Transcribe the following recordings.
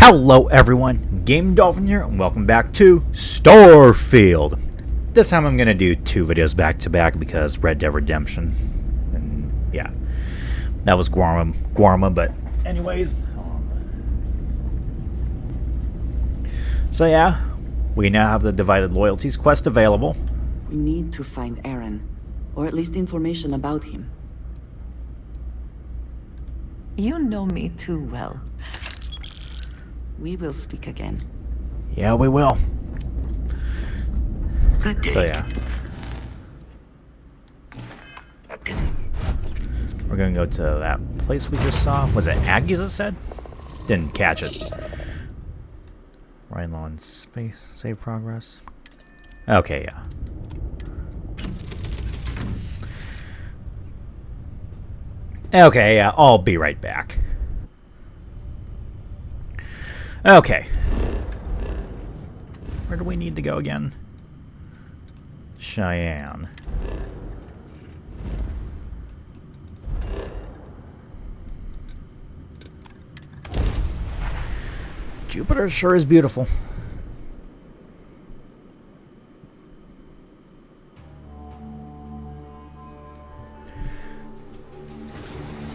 Hello everyone, Game Dolphin here, and welcome back to Starfield. This time I'm going to do two videos back to back because Red Dead Redemption, and yeah, that was Guarma, but anyways. So yeah, we now have the Divided Loyalties quest available. We need to find Aaron, or at least information about him. You know me too well. We will speak again. Yeah, we will. Good day. So yeah. We're gonna go to that place we just saw. Was it Aggie's it said? Didn't catch it. Right on space. Save progress. Okay, yeah. Okay, yeah, I'll be right back. Okay. Where do we need to go again? Cheyenne. Jupiter sure is beautiful.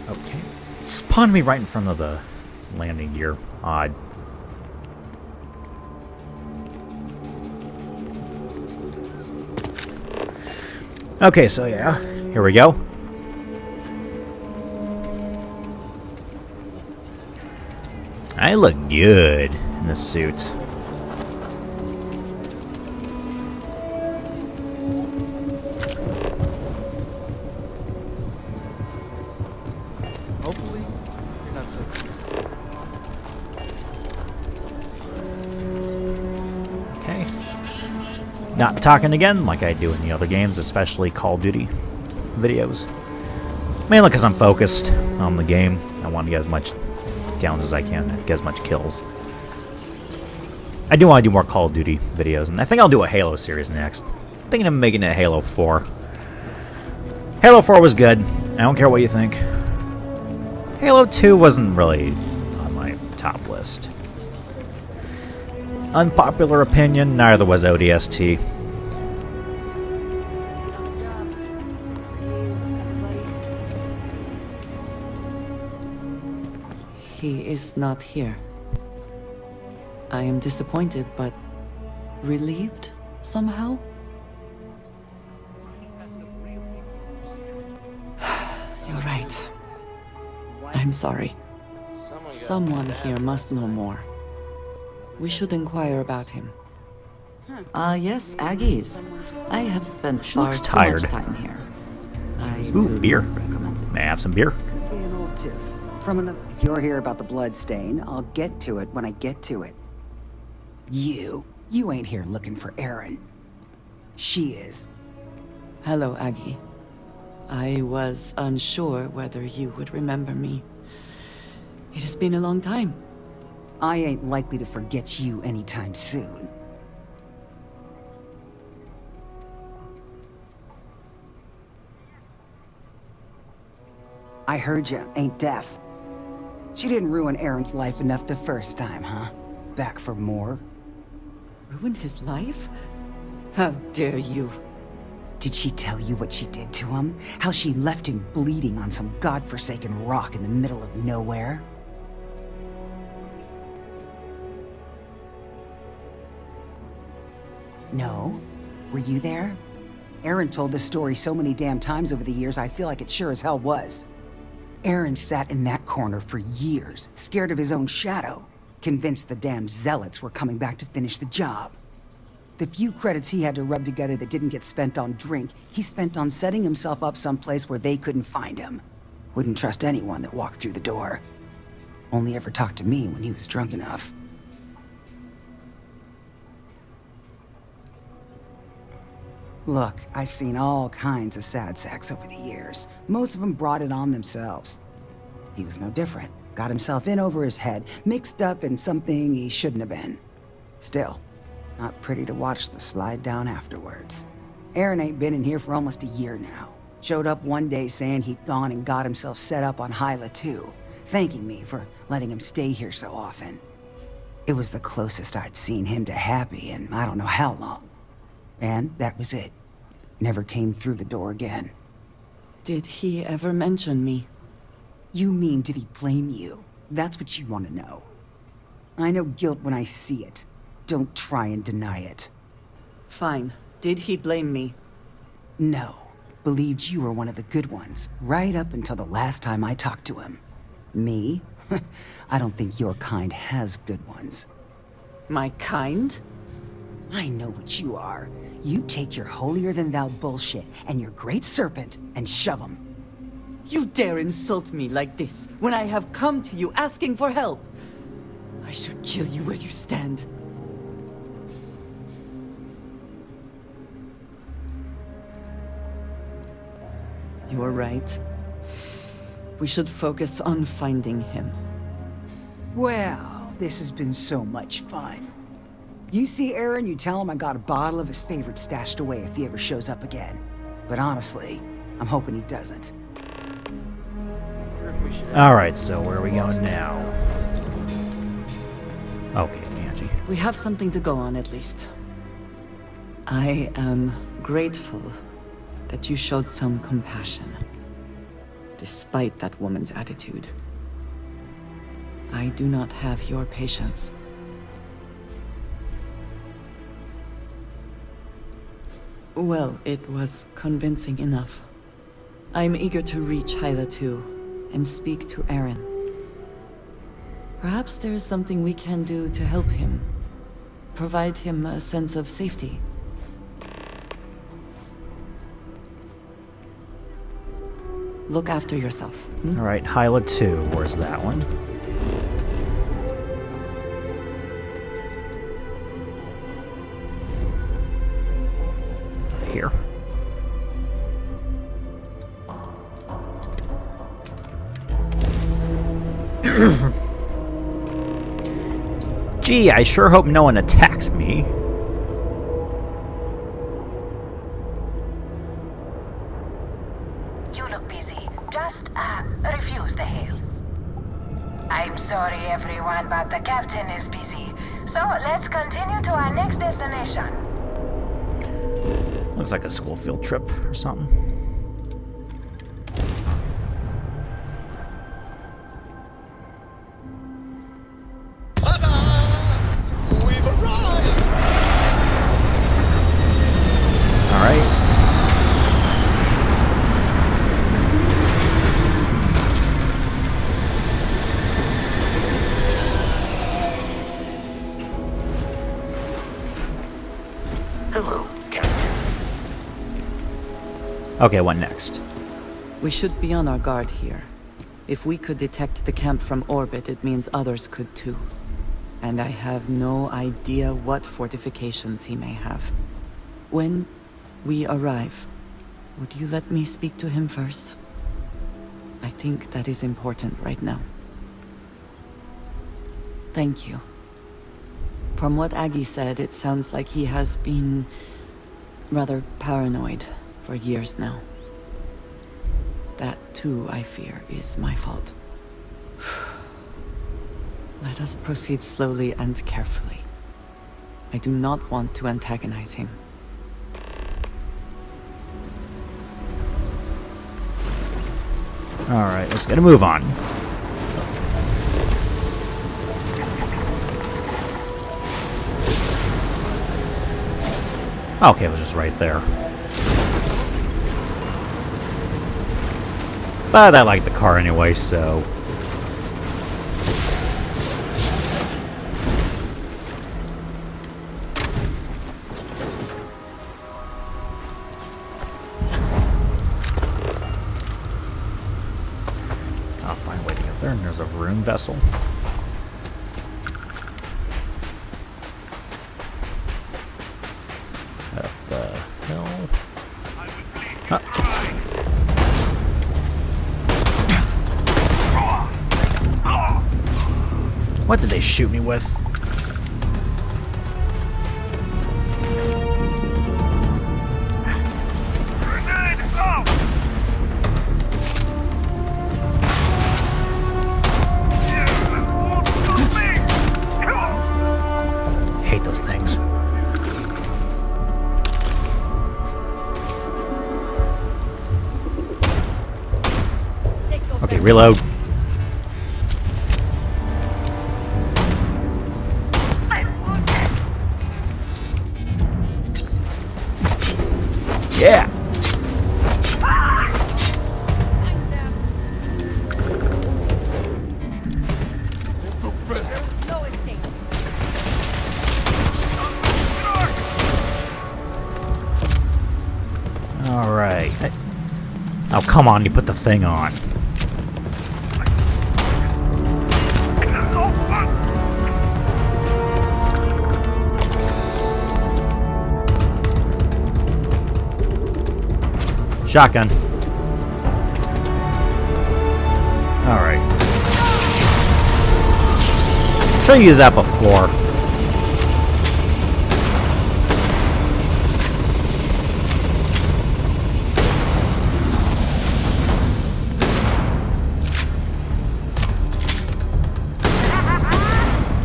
Okay. It spawned me right in front of the landing gear. Odd. Okay, so yeah, here we go. I look good in this suit. Hopefully, you're not so close. Okay. Not talking again like I do in the other games, especially Call of Duty videos. Mainly because I'm focused on the game. I want to get as much downs as I can, get as much kills. I do want to do more Call of Duty videos, and I think I'll do a Halo series next. I'm thinking of making it Halo 4. Halo 4 was good. I don't care what you think. Halo 2 wasn't really on my top list. Unpopular opinion, neither was ODST. He is not here. I am disappointed, but relieved somehow? You're right. I'm sorry. Someone here must know more. We should inquire about him. Yes, Aggie's. I have spent She far looks too tired. much time here. I Ooh, do beer. not recommend it. May I have some beer? Could be an old tiff. From another. If you're here about the blood stain, I'll get to it when I get to it. You ain't here looking for Erin. She is. Hello, Aggie. I was unsure whether you would remember me. It has been a long time. I ain't likely to forget you anytime soon. I heard you ain't deaf. She didn't ruin Aaron's life enough the first time, huh? Back for more? Ruined his life? How dare you? Did she tell you what she did to him? How she left him bleeding on some godforsaken rock in the middle of nowhere? No? Were you there? Aaron told this story so many damn times over the years, I feel like it sure as hell was. Aaron sat in that corner for years, scared of his own shadow, convinced the damn zealots were coming back to finish the job. The few credits he had to rub together that didn't get spent on drink, he spent on setting himself up someplace where they couldn't find him. Wouldn't trust anyone that walked through the door. Only ever talked to me when he was drunk enough. Look, I've seen all kinds of sad sacks over the years. Most of them brought it on themselves. He was no different. Got himself in over his head, mixed up in something he shouldn't have been. Still, not pretty to watch the slide down afterwards. Aaron ain't been in here for almost a year now. Showed up one day saying he'd gone and got himself set up on Hyla too, thanking me for letting him stay here so often. It was the closest I'd seen him to happy in I don't know how long. And that was it. Never came through the door again. Did he ever mention me? You mean, did he blame you? That's what you want to know. I know guilt when I see it. Don't try and deny it. Fine. Did he blame me? No. Believed you were one of the good ones, right up until the last time I talked to him. Me? I don't think your kind has good ones. My kind? I know what you are. You take your holier-than-thou bullshit and your great serpent and shove 'em. You dare insult me like this when I have come to you asking for help. I should kill you where you stand. You are right. We should focus on finding him. Well, this has been so much fun. You see Aaron, you tell him I got a bottle of his favorite stashed away if he ever shows up again. But honestly, I'm hoping he doesn't. Wonder if we should. Alright, so where are we going now? Okay, Angie. We have something to go on at least. I am grateful that you showed some compassion, despite that woman's attitude. I do not have your patience. Well, it was convincing enough. I'm eager to reach Hyla too, and speak to Aaron. Perhaps there is something we can do to help him. Provide him a sense of safety. Look after yourself. Hmm? Alright, Hyla 2. Where's that one? Here. Gee, I sure hope no one attacks me. You look busy. Just, refuse the hail. I'm sorry, everyone, but the captain is busy. So, let's continue to our next destination. Looks like a school field trip or something. We've arrived! Alright. Hello, Captain. Okay, what next? We should be on our guard here. If we could detect the camp from orbit, it means others could too. And I have no idea what fortifications he may have. When we arrive, would you let me speak to him first? I think that is important right now. Thank you. From what Aggie said, it sounds like he has been rather paranoid for years now. That, too, I fear, is my fault. Let us proceed slowly and carefully. I do not want to antagonize him. Alright, let's get a move on. Okay, it was just right there. But I like the car anyway, so... I'll find a way to get there, and there's a rune vessel. What the hell? What did they shoot me with? reload. Yeah. All right. Oh, come on, you put the thing on. Shotgun. Alright. Should have used that before.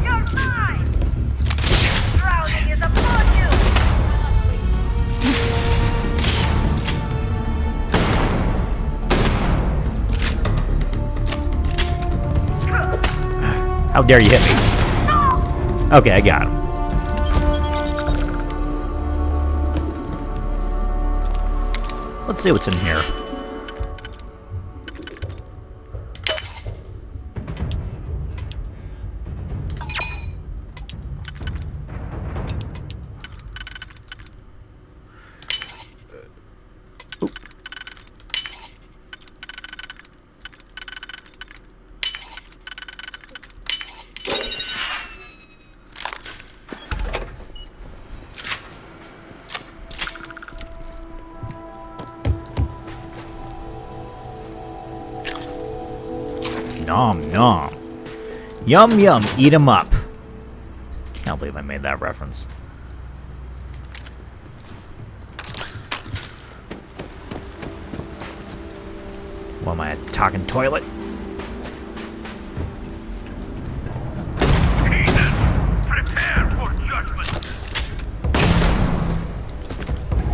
You're mine! Drowning is upon you! How dare you hit me? Okay, I got him. Let's see what's in here. Nom nom. Yum yum, eat 'em up. Can't believe I made that reference. What am I, a talking toilet? Prepare for judgment.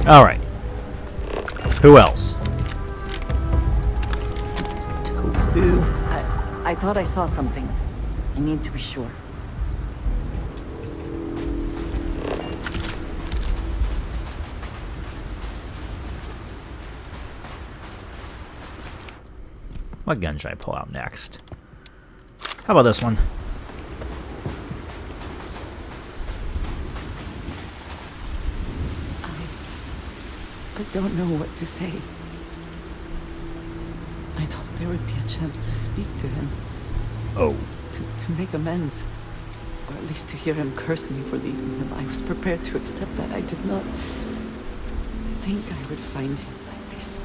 Alright. Who else? Tofu. I thought I saw something. I need to be sure. What gun should I pull out next? How about this one? I don't know what to say. I thought there would be a chance to speak to him. Oh. To make amends. Or at least to hear him curse me for leaving him. I was prepared to accept that. I did not think I would find him like this.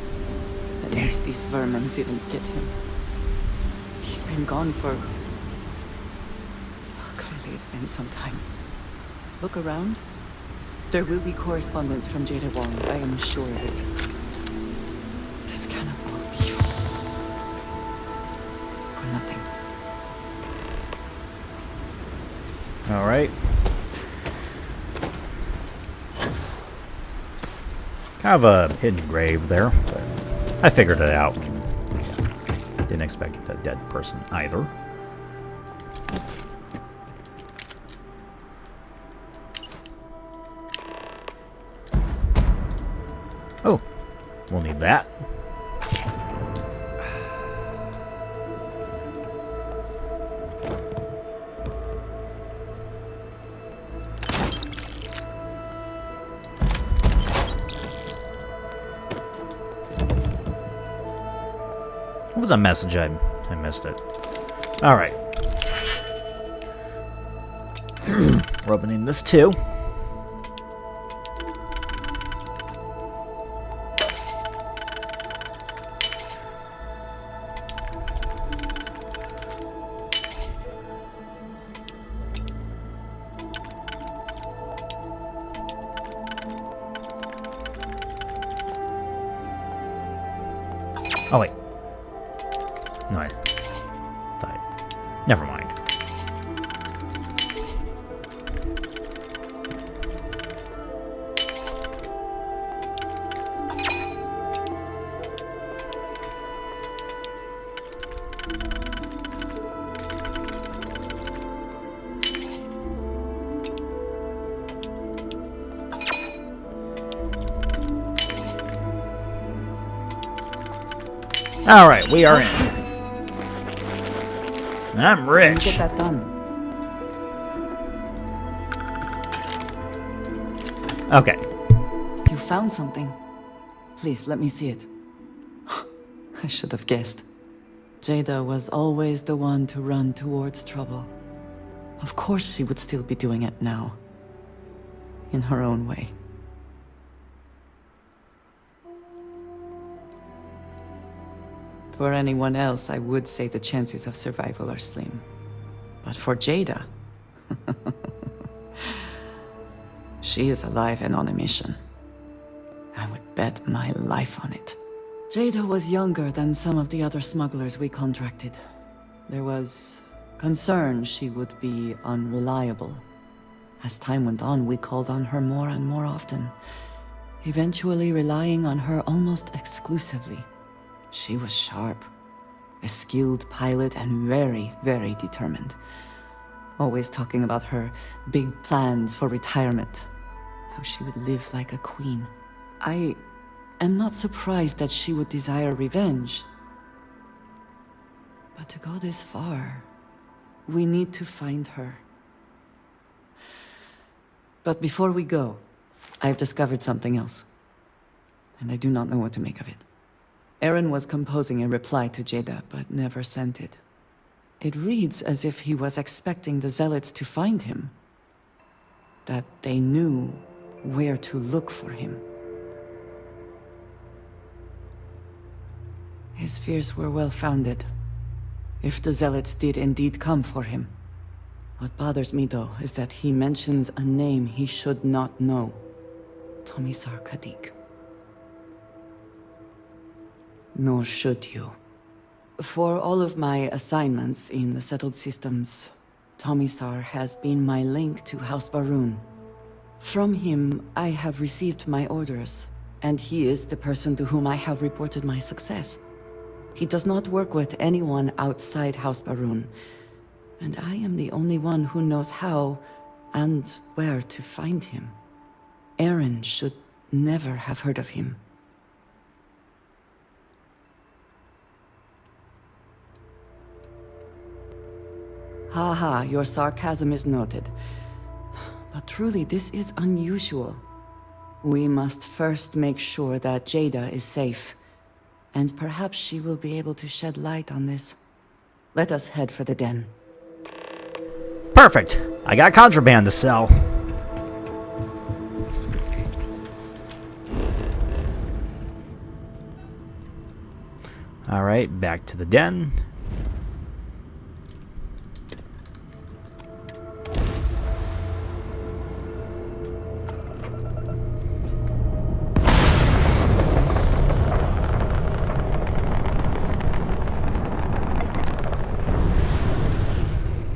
At least these vermin didn't get him. He's been gone for... Well, clearly it's been some time. Look around. There will be correspondence from Jada Wong. I am sure of it. This cannot all be for nothing. Alright. Kind of a hidden grave there, but I figured it out. Didn't expect a dead person either. Oh, we'll need that. What was that message? I missed it. Alright. We're opening this too. Oh wait. No, I thought. Never mind. Alright, we are in. I'm Can you rich. get that done? Okay. You found something. Please, let me see it. I should have guessed. Jada was always the one to run towards trouble. Of course she would still be doing it now. In her own way. For anyone else, I would say the chances of survival are slim. But for Jada... she is alive and on a mission. I would bet my life on it. Jada was younger than some of the other smugglers we contracted. There was concern she would be unreliable. As time went on, we called on her more and more often, eventually relying on her almost exclusively. She was sharp, a skilled pilot and very, very determined. Always talking about her big plans for retirement, how she would live like a queen. I am not surprised that she would desire revenge. But to go this far, we need to find her. But before we go, I've discovered something else. And I do not know what to make of it. Aaron was composing a reply to Jada, but never sent it. It reads as if he was expecting the Zealots to find him. That they knew where to look for him. His fears were well-founded. If the Zealots did indeed come for him. What bothers me, though, is that he mentions a name he should not know. Tomisar Kadik. Nor should you. For all of my assignments in the settled systems, Tomisar has been my link to House Barun. From him, I have received my orders, and he is the person to whom I have reported my success. He does not work with anyone outside House Barun, and I am the only one who knows how and where to find him. Aaron should never have heard of him. Haha, your sarcasm is noted. But truly, this is unusual. We must first make sure that Jada is safe, and perhaps she will be able to shed light on this. Let us head for the den. Perfect. I got contraband to sell. Alright, back to the den.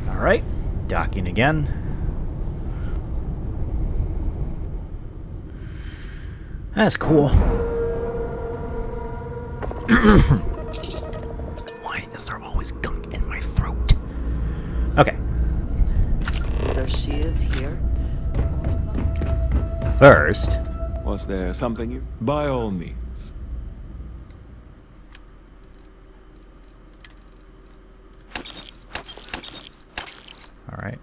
Alright, docking again. That's cool. Why is there always gunk in my throat? Okay. Either she is here, or something. First. Was there something you... By all means. Alright.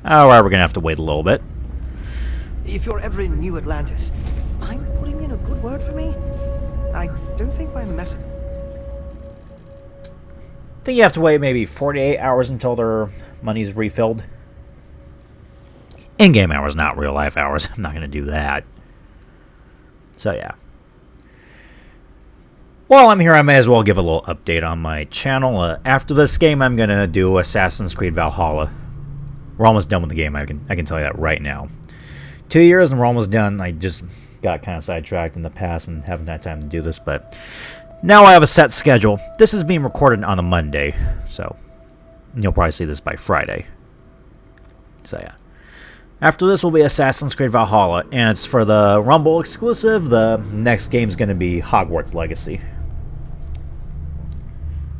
Alright, we're gonna have to wait a little bit. If you're ever in New Atlantis, mind putting in a good word for me? I don't think I'm messing. I think you have to wait maybe 48 hours until their money's refilled. In-game hours, not real-life hours. I'm not gonna do that. So, yeah. While I'm here, I may as well give a little update on my channel. After this game, I'm gonna do Assassin's Creed Valhalla. We're almost done with the game, I can tell you that right now. 2 years and we're almost done. I just got kind of sidetracked in the past and haven't had time to do this, but now I have a set schedule. This is being recorded on a Monday, so you'll probably see this by Friday. So yeah. After this will be Assassin's Creed Valhalla, and it's for the Rumble exclusive. The next game's going to be Hogwarts Legacy.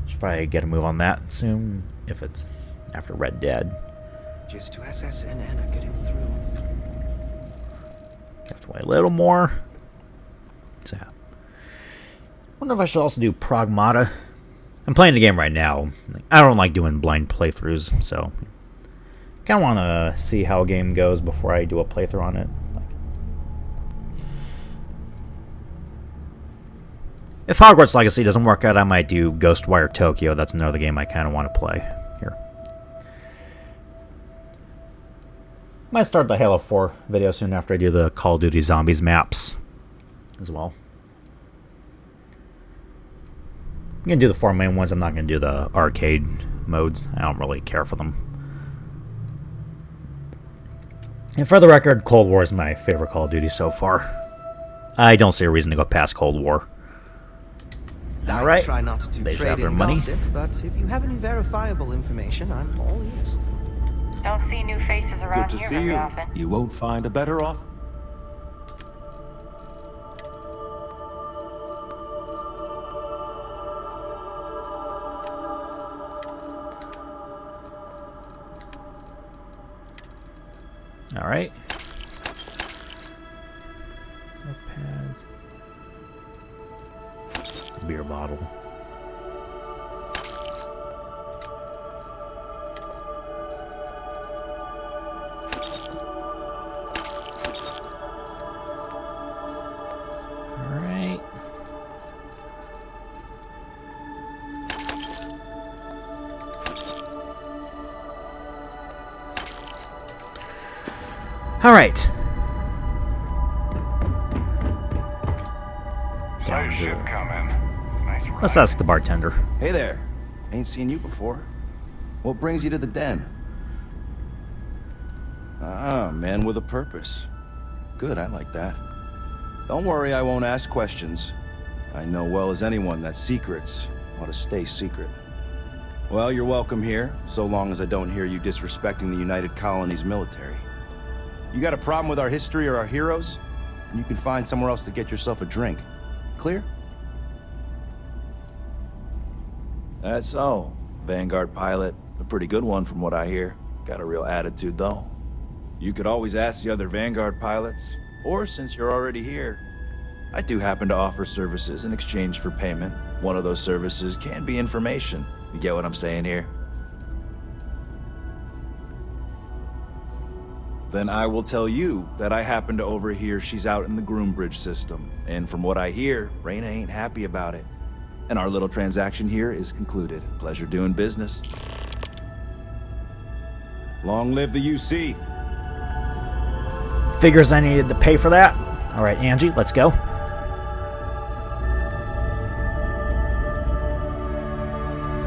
Should probably get a move on that soon, if it's after Red Dead. Just to SSN Anna getting through. Gotta Play a little more. So, wonder if I should also do Pragmata. I'm playing the game right now. I don't like doing blind playthroughs, so kind of want to see how a game goes before I do a playthrough on it. If Hogwarts Legacy doesn't work out, I might do Ghostwire Tokyo. That's another game I kind of want to play here. Might start the Halo 4 video soon after I do the Call of Duty Zombies maps as well. I'm going to do the 4 main ones. I'm not going to do the arcade modes. I don't really care for them. And for the record, Cold War is my favorite Call of Duty so far. I don't see a reason to go past Cold War. All right. I try not to They should trade have their in money. gossip, but if you have any verifiable information, I'm all ears. Don't see new faces around Good to here see very you. often. You won't find a better offer. All right. Notepad. Beer bottle. All right. All right. Saw your ship come in. Nice ride. Let's ask the bartender. Hey there. Ain't seen you before. What brings you to the den? Ah, man with a purpose. Good, I like that. Don't worry, I won't ask questions. I know well as anyone that secrets ought to stay secret. Well, you're welcome here, so long as I don't hear you disrespecting the United Colonies military. You got a problem with our history or our heroes? And you can find somewhere else to get yourself a drink. Clear? That's all. Vanguard pilot. A pretty good one from what I hear. Got a real attitude, though. You could always ask the other Vanguard pilots. Or, since you're already here, I do happen to offer services in exchange for payment. One of those services can be information. You get what I'm saying here? Then I will tell you that I happen to overhear she's out in the Groombridge system. And from what I hear, Reyna ain't happy about it. And our little transaction here is concluded. Pleasure doing business. Long live the UC. Figures I needed to pay for that. All right, Angie, let's go.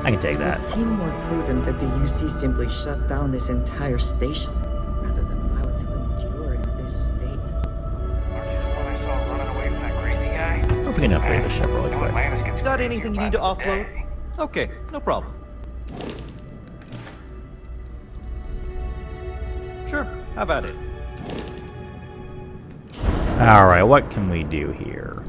I can take It that. would seem more prudent that the UC simply shut down this entire station, rather than allow it to endure in this state. Aren't you the one I saw running away from that crazy guy? I don't know if we can upgrade the ship really New quick. Atlantis gets Got crazy anything you about need to the offload? day. Okay, no problem. Sure, have at it. All right, what can we do here?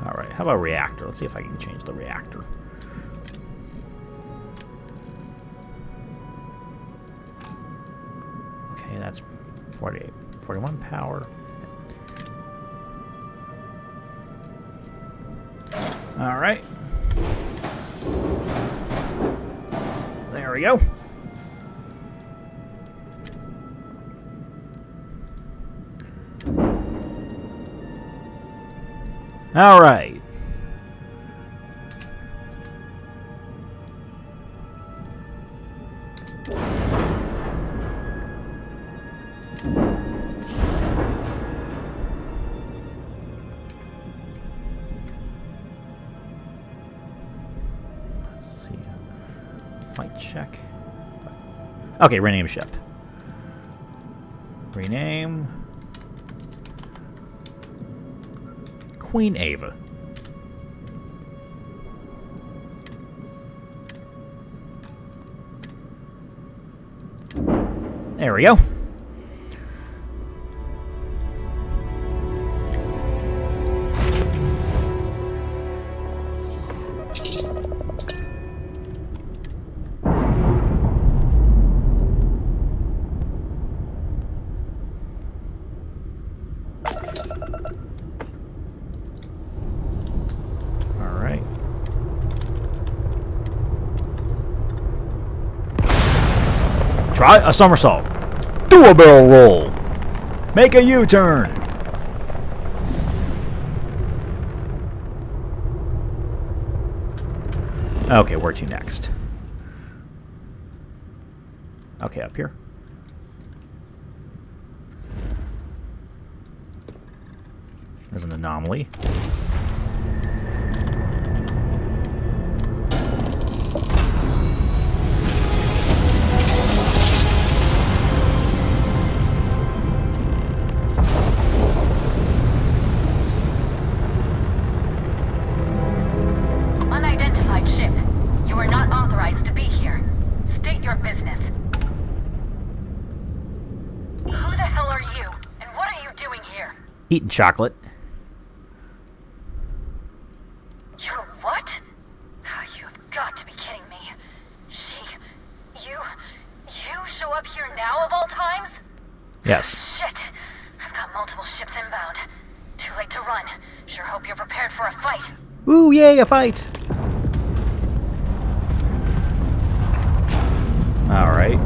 All right, how about reactor? Let's see if I can change the reactor. Okay, that's 48, 41 power. All right. There we go. All right. Let's see. Flight check. Okay, rename ship. Rename. Queen Ava. There we go. Try a somersault. Do a barrel roll. Make a U-turn. Okay, where to next? Okay, up here. There's an anomaly. Eating chocolate. You're what? You have got to be kidding me. You show up here now of all times? Yes. Shit. I've got multiple ships inbound. Too late to run. Sure hope you're prepared for a fight. Ooh, yay, a fight. Alright.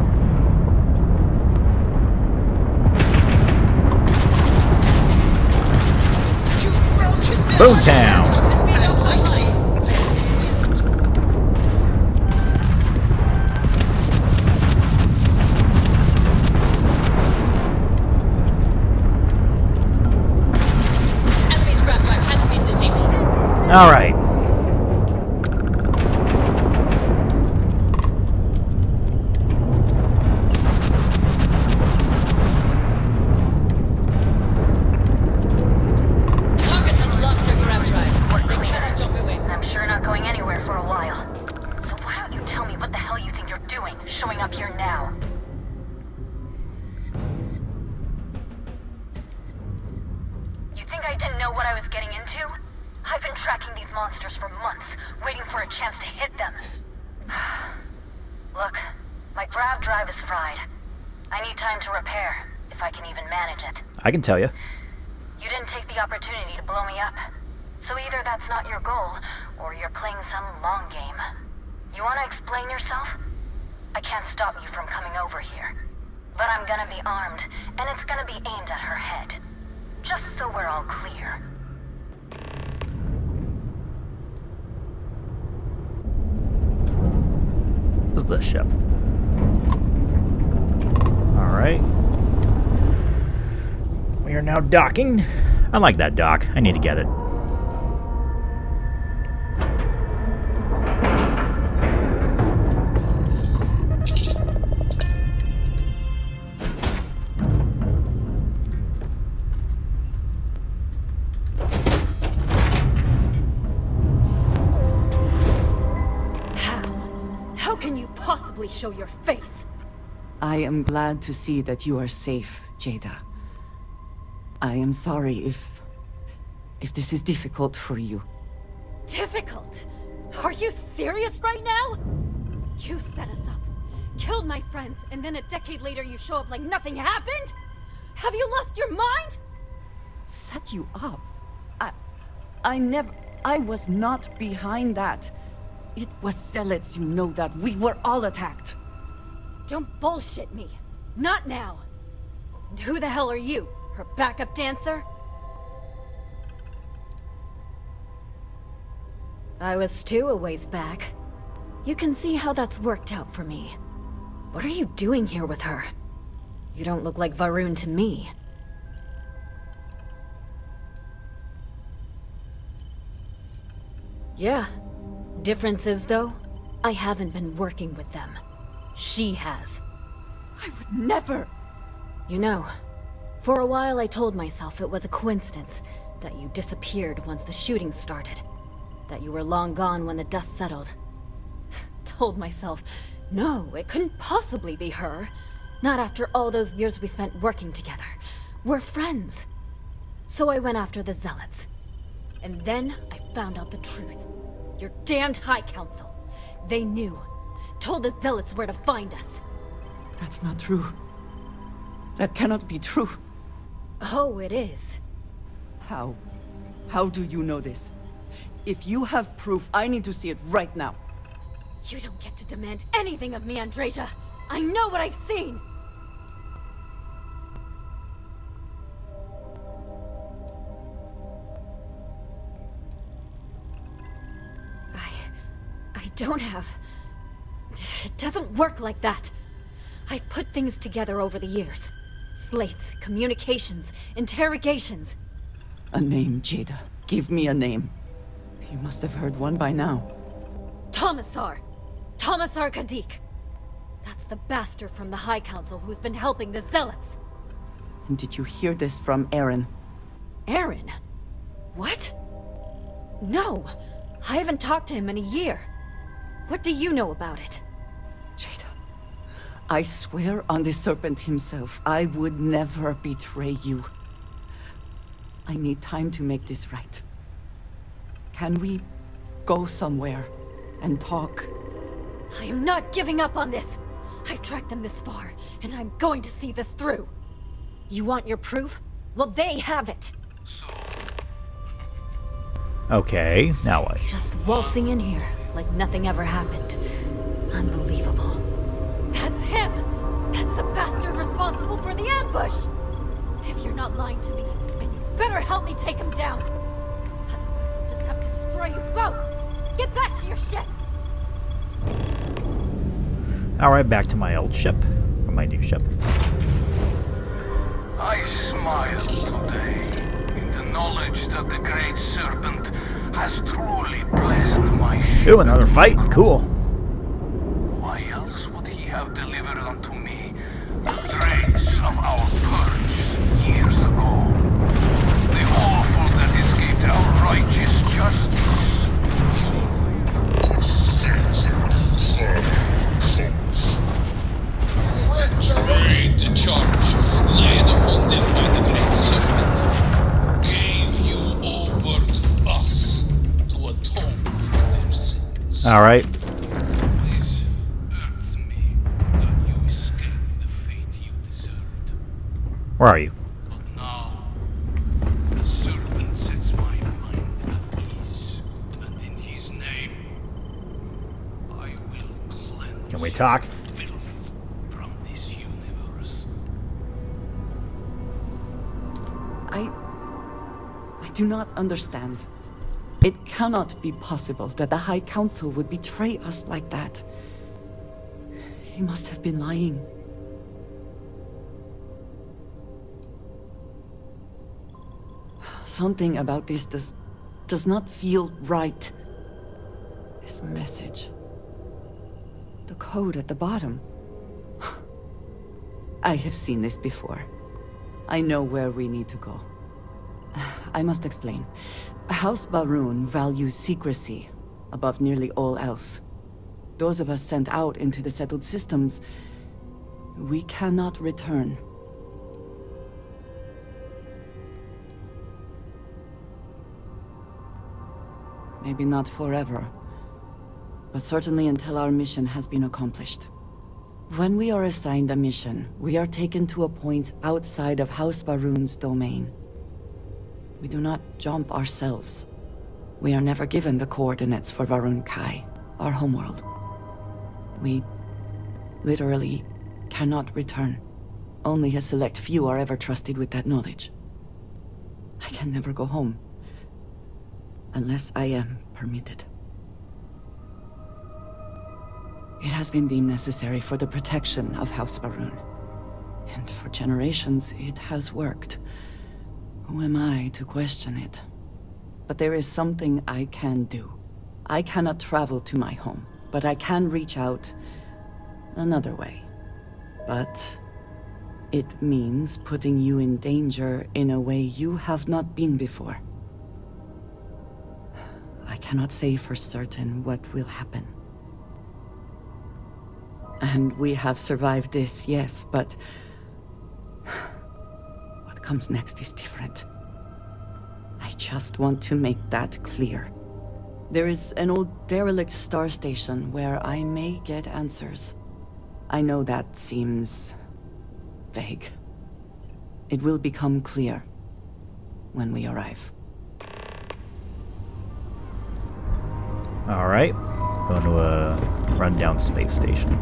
Boomtown! Alright. I can tell you. You didn't take the opportunity to blow me up. So either that's not your goal, or you're playing some long game. You want to explain yourself? I can't stop you from coming over here. But I'm gonna be armed, and it's gonna be aimed at her head. Just so we're all clear. This is the ship. Alright. We are now docking. I like that dock. I need to get it. How can you possibly show your face? I am glad to see that you are safe, Jada. I am sorry if this is difficult for you. Difficult? Are you serious right now? You set us up, killed my friends, and then a decade later you show up like nothing happened? Have you lost your mind? Set you up? I was not behind that. It was zealots, you know that. We were all attacked. Don't bullshit me. Not now. And who the hell are you? Her backup dancer? I was too a ways back. You can see how that's worked out for me. What are you doing here with her? You don't look like Varun to me. Yeah. Difference is, though, I haven't been working with them. She has. I would never! You know, for a while I told myself it was a coincidence that you disappeared once the shooting started. That you were long gone when the dust settled. Told myself, no, it couldn't possibly be her. Not after all those years we spent working together. We're friends. So I went after the Zealots. And then I found out the truth. Your damned High Council. They knew. Told the Zealots where to find us. That's not true. That cannot be true. Oh, it is. How? How do you know this? If you have proof, I need to see it right now. You don't get to demand anything of me, Andreja. I know what I've seen! I don't have... It doesn't work like that. I've put things together over the years. Slates, communications, interrogations. A name, Jada. Give me a name. You must have heard one by now. Tomasar! Tomasar Kadik! That's the bastard from the High Council who's been helping the Zealots! And did you hear this from Aaron? Aaron? What? No! I haven't talked to him in a year. What do you know about it? Jada, I swear on the Serpent himself, I would never betray you. I need time to make this right. Can we go somewhere and talk? I am not giving up on this! I've tracked them this far, and I'm going to see this through. You want your proof? Well, they have it! Okay, now what? Just waltzing in here, like nothing ever happened. Unbelievable. That's him! That's the bastard responsible for the ambush! If you're not lying to me, then you better help me take him down! Otherwise, I'll just have to destroy you both! Get back to your ship! Alright, back to my old ship. Or my new ship. I smile today in the knowledge that the Great Serpent has truly blessed my ship. Ooh, another fight? Cool. Why else would he have delivered unto me the dregs of our purge years ago? The awful that escaped our righteous justice. The charge laid upon them by the Great Serpent gave you over to us to atone for their sins. Alright. Please earth me that you escaped the fate you deserved. Where are you? But now, the Serpent sets my mind at ease, and in his name, I will cleanse. Can we talk? I do not understand. It cannot be possible that the High Council would betray us like that. He must have been lying. Something about this does not feel right. This message. The code at the bottom. I have seen this before. I know where we need to go. I must explain. House Baroon values secrecy above nearly all else. Those of us sent out into the settled systems, we cannot return. Maybe not forever, but certainly until our mission has been accomplished. When we are assigned a mission, we are taken to a point outside of House Baroon's domain. We do not jump ourselves. We are never given the coordinates for Varun Kai, our homeworld. We literally cannot return. Only a select few are ever trusted with that knowledge. I can never go home. Unless I am permitted. It has been deemed necessary for the protection of House Baroon. And for generations, it has worked. Who am I to question it? But there is something I can do. I cannot travel to my home, but I can reach out another way. But it means putting you in danger in a way you have not been before. I cannot say for certain what will happen. And we have survived this, yes, but what comes next is different. I just want to make that clear. There is an old derelict star station where I may get answers. I know that seems vague. It will become clear when we arrive. Alright. Going to a rundown space station.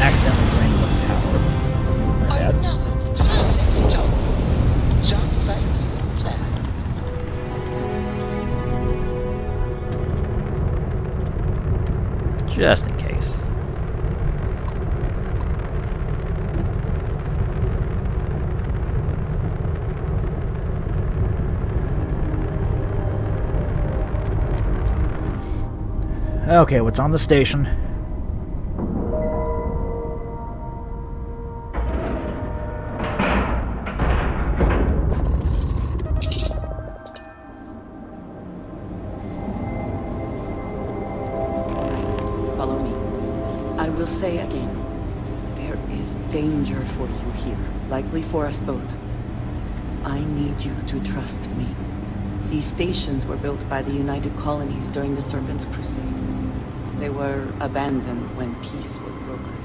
Accidentally drained the power. My bad. Another perfect job. Just like you planned. Just in case. Okay, what's on the station? Follow me. I will say again, there is danger for you here, likely for us both. I need you to trust me. These stations were built by the United Colonies during the Serpent's Crusade. They were abandoned when peace was brokered.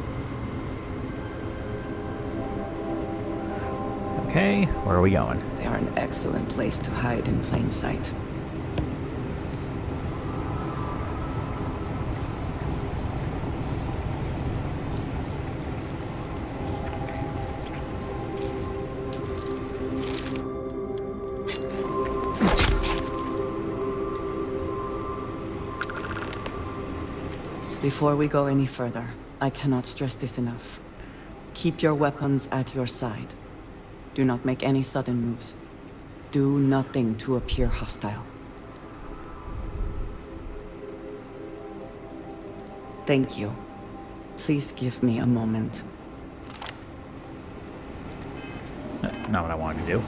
Okay, where are we going? They are an excellent place to hide in plain sight. Before we go any further, I cannot stress this enough. Keep your weapons at your side. Do not make any sudden moves. Do nothing to appear hostile. Thank you. Please give me a moment. Not what I wanted to do.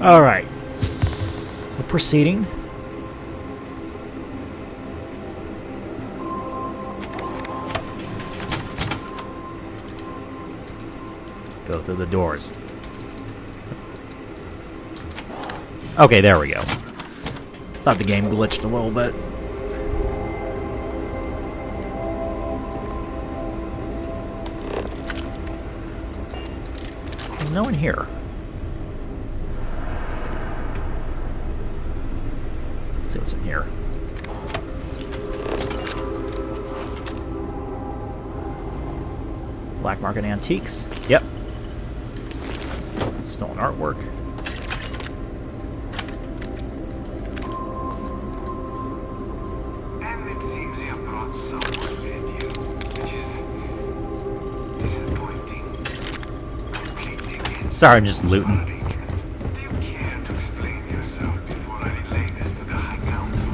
Alright. We're proceeding. Go through the doors. Okay, there we go. Thought the game glitched a little bit. There's no one here. See what's in here. Black market antiques. Yep. Stolen artwork. And it seems you have brought someone with you, which is disappointing. Completely against Sorry, I'm just looting. Do you care to explain yourself before I relay this to the High Council?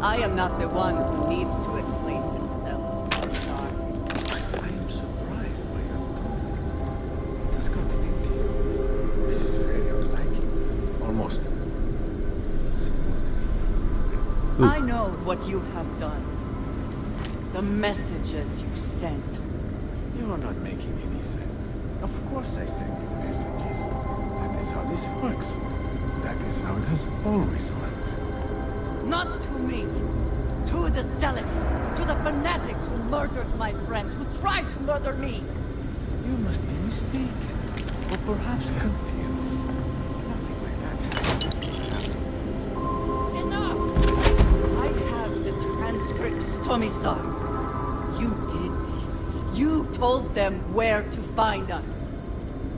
I am not the one who needs to explain himself. I am surprised by your tone. What has gotten into you? This is very unlike you. Almost insubordinate. I know what you have done. The messages you sent. You are not making any sense. Of course I send you messages. That is how this works. That is how it has always worked. Not to me. To the zealots. To the fanatics who murdered my friends, who tried to murder me. You must be mistaken, or perhaps confused. Nothing like that has happened. Enough! I have the transcripts, Tomisar. You did this. You told them where to find us.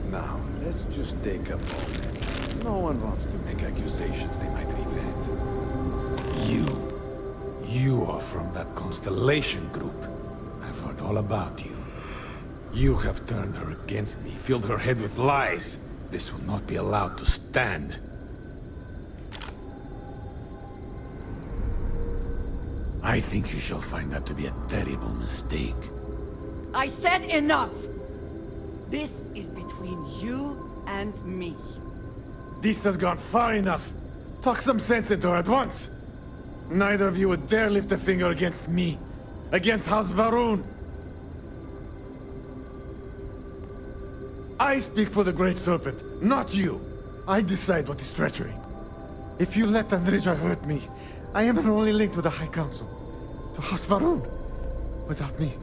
Now, let's just take a moment. No one wants to make accusations they might regret. You are from that Constellation group. I've heard all about you. You have turned her against me, filled her head with lies. This will not be allowed to stand. I think you shall find that to be a terrible mistake. I said enough! This is between you and me. This has gone far enough. Talk some sense into her at once. Neither of you would dare lift a finger against me. Against House Varun. I speak for the Great Serpent, not you. I decide what is treachery. If you let Andreja hurt me, I am her only link to the High Council. To House Varun. Without me,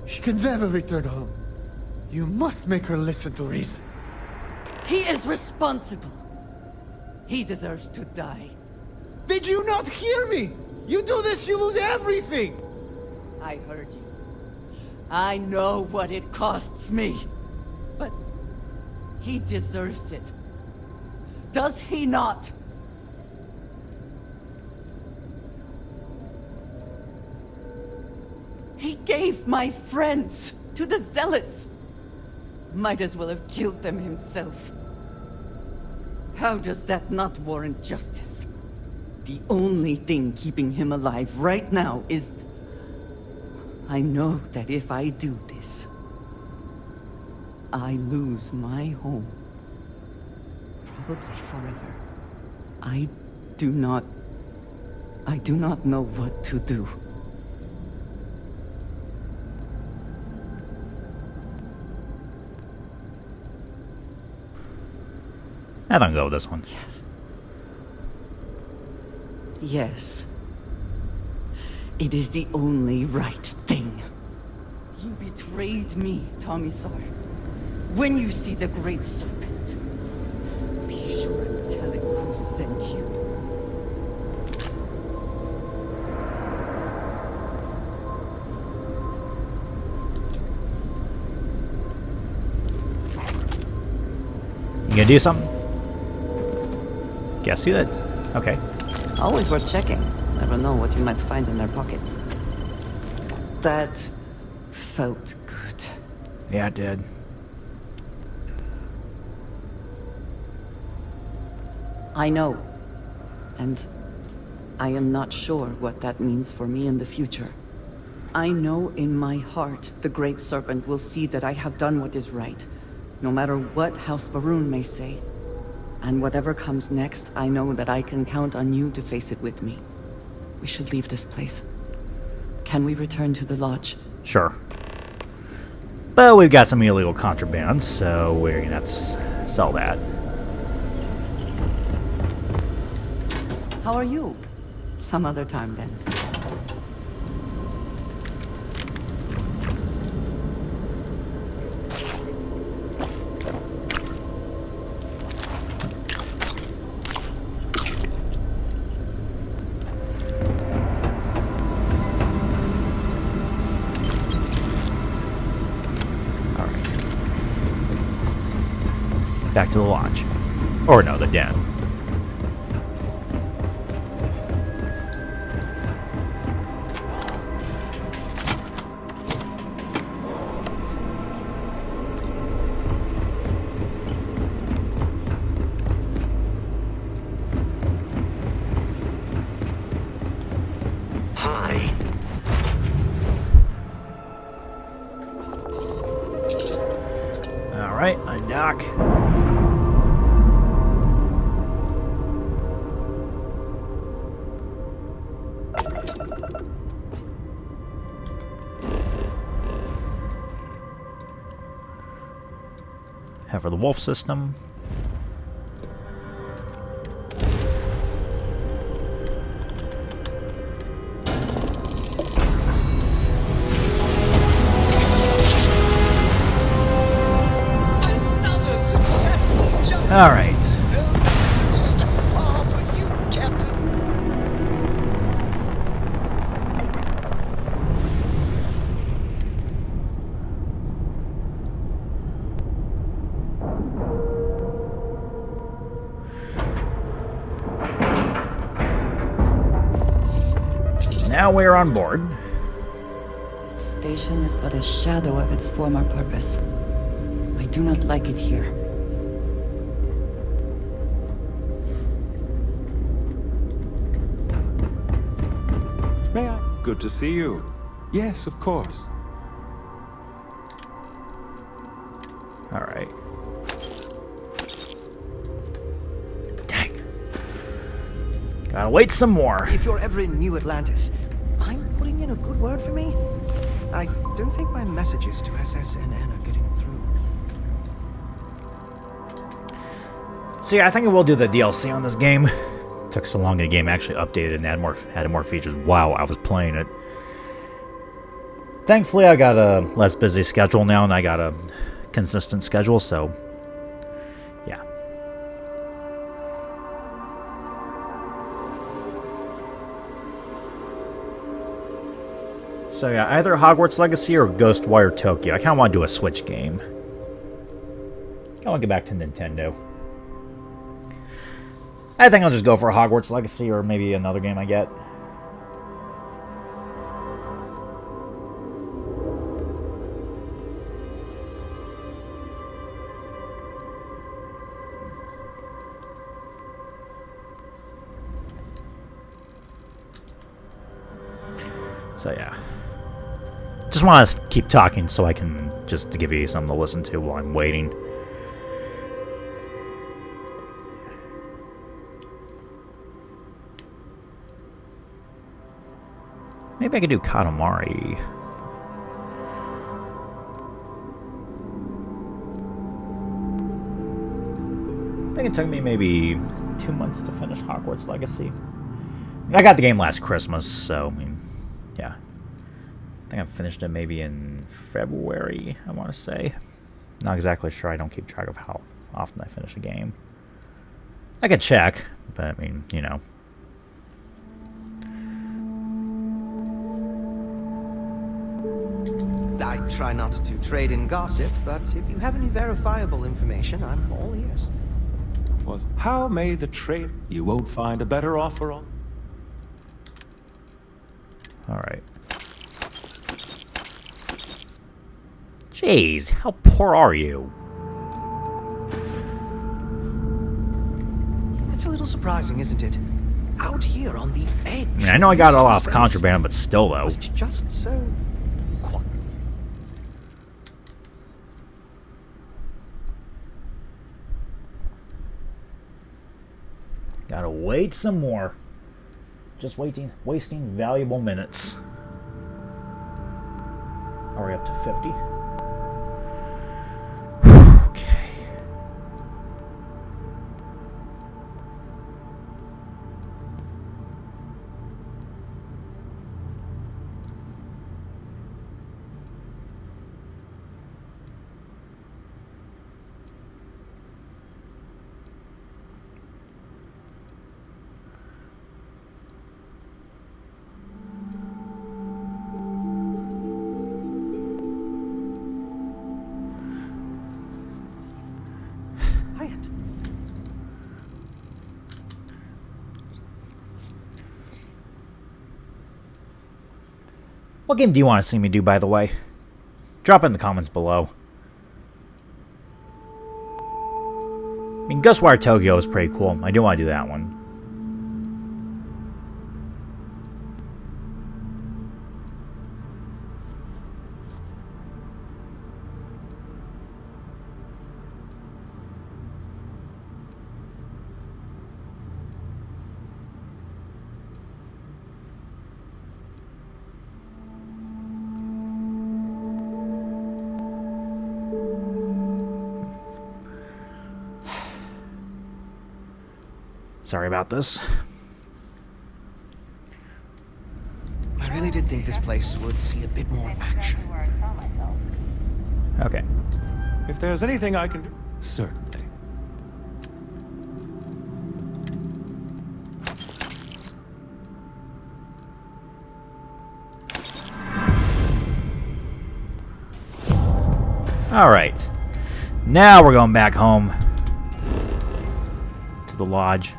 she can never return home. You must make her listen to reason. He is responsible. He deserves to die. Did you not hear me? You do this, you lose everything! I heard you. I know what it costs me. But he deserves it. Does he not? He gave my friends to the Zealots. Might as well have killed them himself. How does that not warrant justice? The only thing keeping him alive right now is... I know that if I do this, I lose my home. Probably forever. I do not know what to do. I don't go with this one. Yes. Yes. It is the only right thing. You betrayed me, Tomisar. When you see the Great Serpent, be sure and tell him who sent you. You gonna do something? Guess you did. Okay. Always worth checking. Never know what you might find in their pockets. That felt good. Yeah, it did. I know. And I am not sure what that means for me in the future. I know in my heart the Great Serpent will see that I have done what is right, no matter what House Varun may say. And whatever comes next, I know that I can count on you to face it with me. We should leave this place. Can we return to the lodge? Sure. But we've got some illegal contraband, so we're gonna have to sell that. How are you? Some other time then. Back to the lodge. Or no, the den. Hi. Alright, undock. Head for the wolf system. Alright. It's too far for you, Captain. Now we're on board. This station is but a shadow of its former purpose. I do not like it here. May I? Good to see you. Yes, of course. Alright. Dang. Gotta wait some more. If you're ever in New Atlantis, I'm putting in a good word for me. I don't think my messages to SSNN are getting through. See, I think I will do the DLC on this game. It took so long the game actually updated and added more features while I was playing it. Thankfully, I got a less busy schedule now, and I got a consistent schedule, so yeah. So yeah, either Hogwarts Legacy or Ghostwire Tokyo. I kind of want to do a Switch game. I want to get back to Nintendo. I think I'll just go for Hogwarts Legacy or maybe another game I get. So yeah. Just want to keep talking so I can just give you something to listen to while I'm waiting. Maybe I could do Katamari. I think it took me maybe 2 months to finish Hogwarts Legacy. I got the game last Christmas, so I mean, yeah. I think I finished it maybe in February, I want to say. Not exactly sure. I don't keep track of how often I finish a game. I could check, but I mean, you know. I try not to trade in gossip, but if you have any verifiable information, I'm all ears. How may the trade? You won't find a better offer on. Alright. Jeez, how poor are you? It's a little surprising, isn't it? Out here on the edge. I mean, I know I got a lot of contraband, but still, though. It's just so quiet. Gotta wait some more. Just wasting valuable minutes. Are we up to 50? Okay. What game do you want to see me do, by the way? Drop it in the comments below. I mean, Ghostwire Tokyo is pretty cool. I do want to do that one. Sorry about this. I really did think this place would see a bit more action. Okay. If there's anything I can do, certainly. Alright. Now we're going back home. To the lodge.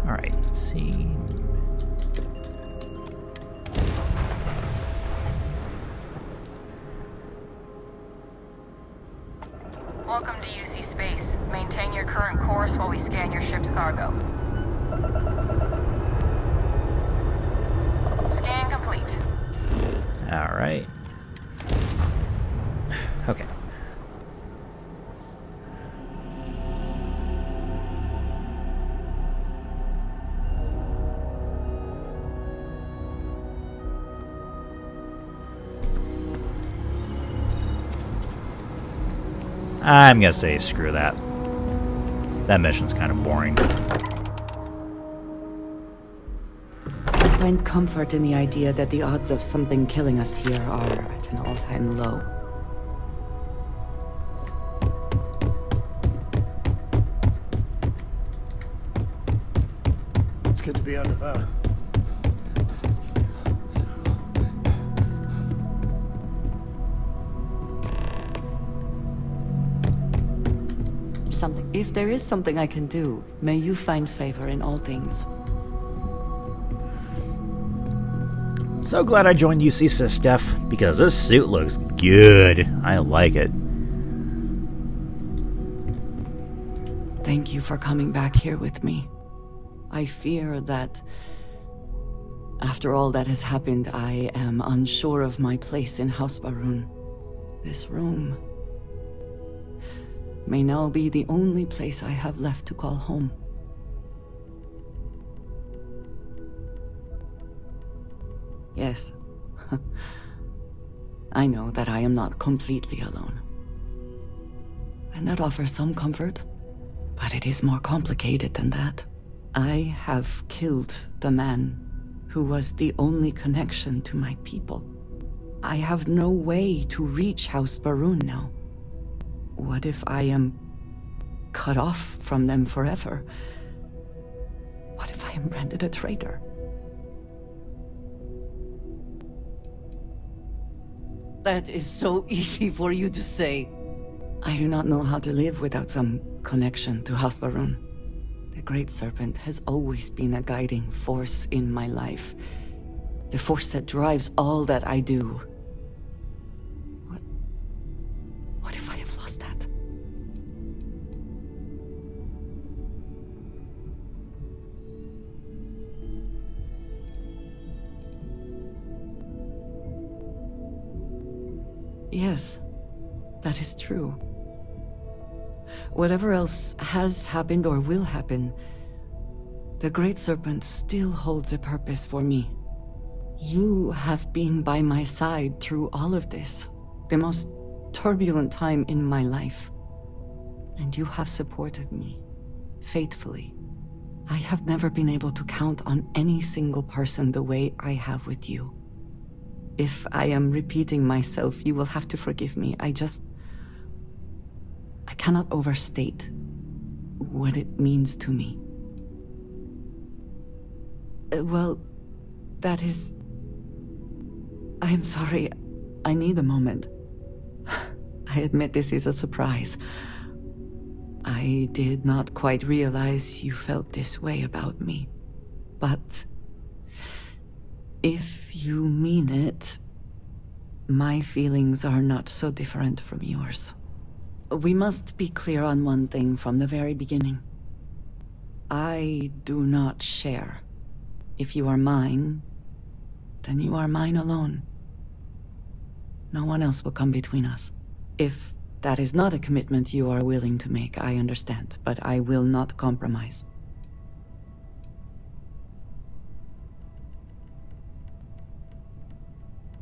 Alright, let's see. Welcome to UC Space. Maintain your current course while we scan your ship's cargo. Scan complete. Alright. Okay. I'm gonna say screw that. That mission's kind of boring. I find comfort in the idea that the odds of something killing us here are at an all-time low. It's good to be under power. If there is something I can do, may you find favor in all things. So glad I joined UC SysDef, because this suit looks good. I like it. Thank you for coming back here with me. I fear that after all that has happened, I am unsure of my place in House Baroon. This room may now be the only place I have left to call home. Yes. I know that I am not completely alone. And that offers some comfort, but it is more complicated than that. I have killed the man who was the only connection to my people. I have no way to reach House Baroon now. What if I am cut off from them forever? What if I am branded a traitor? That is so easy for you to say. I do not know how to live without some connection to House Baroon. The Great Serpent has always been a guiding force in my life. The force that drives all that I do. What if I have lost that? Yes, that is true. Whatever else has happened or will happen, the Great Serpent still holds a purpose for me. You have been by my side through all of this, the most turbulent time in my life. And you have supported me, faithfully. I have never been able to count on any single person the way I have with you. If I am repeating myself, you will have to forgive me. I cannot overstate what it means to me. Well, that is... I am sorry. I need a moment. I admit this is a surprise. I did not quite realize you felt this way about me. But if you mean it, my feelings are not so different from yours. We must be clear on one thing from the very beginning. I do not share. If you are mine, then you are mine alone. No one else will come between us. If that is not a commitment you are willing to make, I understand, but I will not compromise.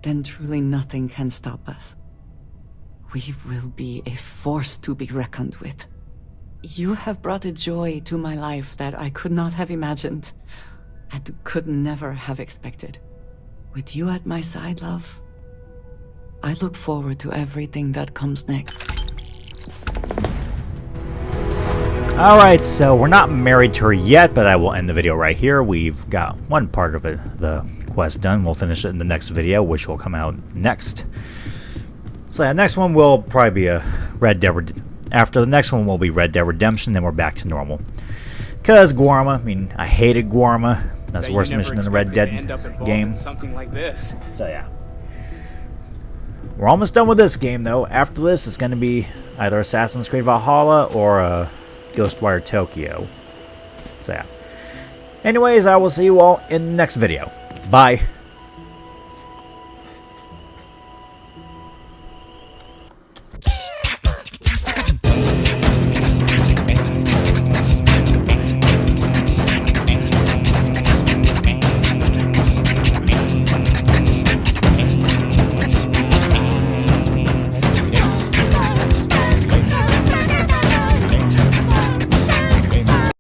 Then truly nothing can stop us. We will be a force to be reckoned with. You have brought a joy to my life that I could not have imagined, and could never have expected. With you at my side, love, I look forward to everything that comes next. Alright, so we're not married to her yet, but I will end the video right here. We've got one part of it, the quest done. We'll finish it in the next video, which will come out next. So yeah, next one will probably be a after the next one will be Red Dead Redemption, then we're back to normal. Because Guarma, I mean, I hated Guarma. That's the worst mission in the Red Dead game. Something like this. So yeah. We're almost done with this game, though. After this, it's going to be either Assassin's Creed Valhalla or Ghostwire Tokyo. So yeah. Anyways, I will see you all in the next video. Bye.